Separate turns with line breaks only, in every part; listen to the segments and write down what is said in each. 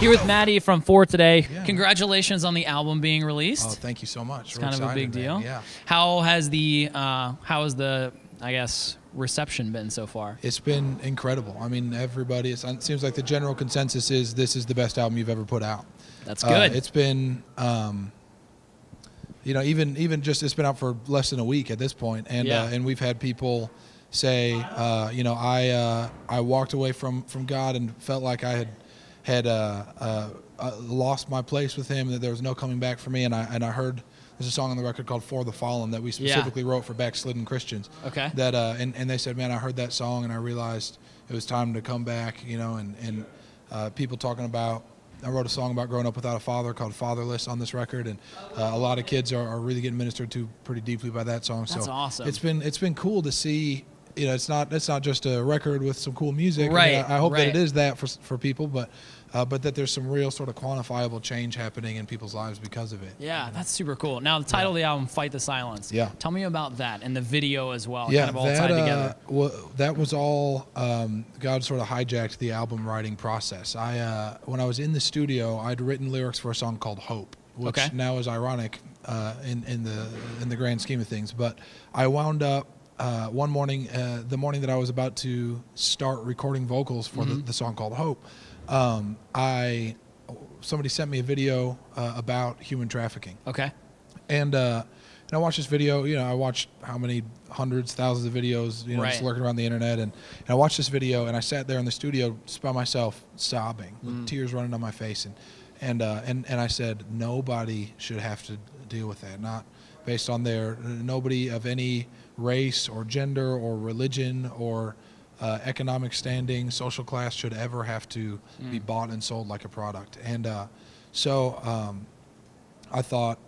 Here with Mattie from 4 today.
Yeah.
Congratulations on the album being released.
Oh, thank you so much.
It's kind of a big deal.
Yeah.
How has the I guess reception been so far?
It's been incredible. I mean, everybody. It seems like the general consensus is this is the best album you've ever put out.
That's good.
It's been, you know, even just it's been out for less than a week at this point, and we've had people say, you know, I walked away from God and felt like I had lost my place with Him, that there was no coming back for me, and I heard there's a song on the record called "For the Fallen" that we specifically wrote for backslidden Christians. Okay. That and they said, man, I heard that song and I realized it was time to come back, you know, and people talking about. I wrote a song about growing up without a father called "Fatherless" on this record, and a lot of kids are really getting ministered to pretty deeply by that song.
That's awesome.
It's been cool to see. You know, it's not just a record with some cool music.
Right.
I hope that it is that for people, but that there's some real sort of quantifiable change happening in people's lives because of it.
Yeah, that's super cool. Now, the title of the album, "Fight the Silence."
Yeah.
Tell me about that and the video as well.
Yeah,
kind of all tied together.
That was all God sort of hijacked the album writing process. When I was in the studio, I'd written lyrics for a song called "Hope," which now is ironic in the grand scheme of things. But I wound up. One morning, the morning that I was about to start recording vocals for the song called "Hope," somebody sent me a video about human trafficking. Okay. And I watched this video. You know, I watched how many hundreds, thousands of videos, you know, just lurking around the internet. And I watched this video, and I sat there in the studio just by myself, sobbing, with tears running down my face. And I said, nobody should have to deal with that. Not based on nobody of any race or gender or religion or economic standing, social class should ever have to be bought and sold like a product. And so I thought,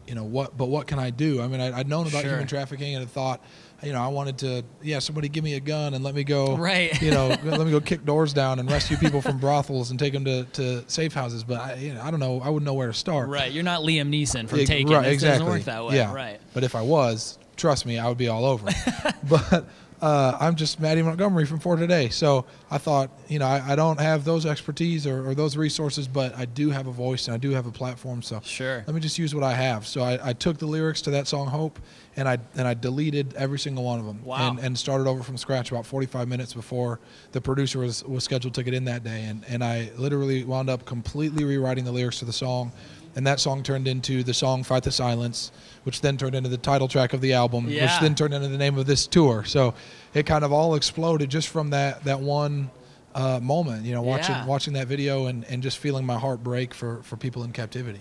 you know, what can I do? I mean, I'd known about human trafficking and had thought, you know, I wanted to, somebody give me a gun and let me go, you know, let me go kick doors down and rescue people from brothels and take them to safe houses. But I don't know, I wouldn't know where to start.
Right, you're not Liam Neeson from Taken.
Right,
it
exactly.
doesn't work that way.
Yeah.
Right.
But if I was, trust me, I would be all over it. But I'm just Mattie Montgomery from 4 Today. So I thought, you know, I don't have those expertise or those resources, but I do have a voice and I do have a platform. So let me just use what I have. So I took the lyrics to that song "Hope" and I deleted every single one of them. Wow. And started over from scratch about 45 minutes before the producer was scheduled to get in that day. And I literally wound up completely rewriting the lyrics to the song. And that song turned into the song "Fight the Silence," which then turned into the title track of the album, which then turned into the name of this tour. So it kind of all exploded just from that one moment, you know, watching that video and just feeling my heart break for people in captivity.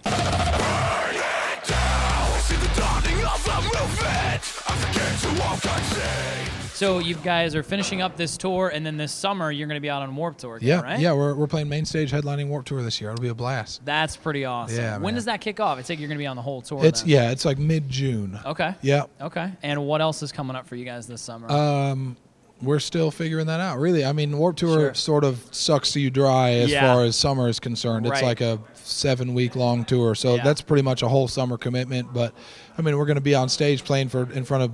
So you guys are finishing up this tour, and then this summer you're going to be out on Warped Tour again, right?
Yeah, we're playing main stage headlining Warped Tour this year. It'll be a blast.
That's pretty awesome.
Yeah,
when does that kick off? It's like you're going to be on the whole tour.
It's like mid-June.
Okay.
Yeah.
Okay. And what else is coming up for you guys this summer?
We're still figuring that out, really. I mean, Warped Tour sort of sucks you dry as far as summer is concerned. It's like a 7-week-long tour, so that's pretty much a whole summer commitment. But I mean, we're going to be on stage playing in front of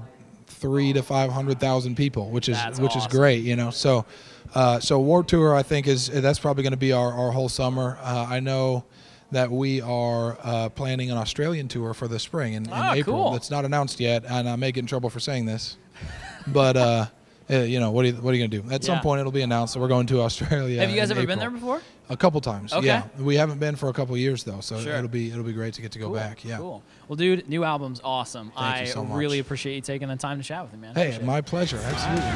300,000 to 500,000 people, which is awesome. Great, you know. So Warped Tour, I think that's probably going to be our whole summer. I know that we are planning an Australian tour for the spring in April. Cool. That's not announced yet, and I may get in trouble for saying this, but. You know, what are you going to do? At some point, it'll be announced that we're going to Australia.
Have you guys ever
April.
been there before?
A couple times.
Okay.
Yeah, we haven't been for a couple years though, so it'll be great to get to go back. Yeah.
Cool. Well, dude, new album's awesome.
Thank you so much.
Really appreciate you taking the time to chat with me, man.
Hey, my pleasure. Absolutely.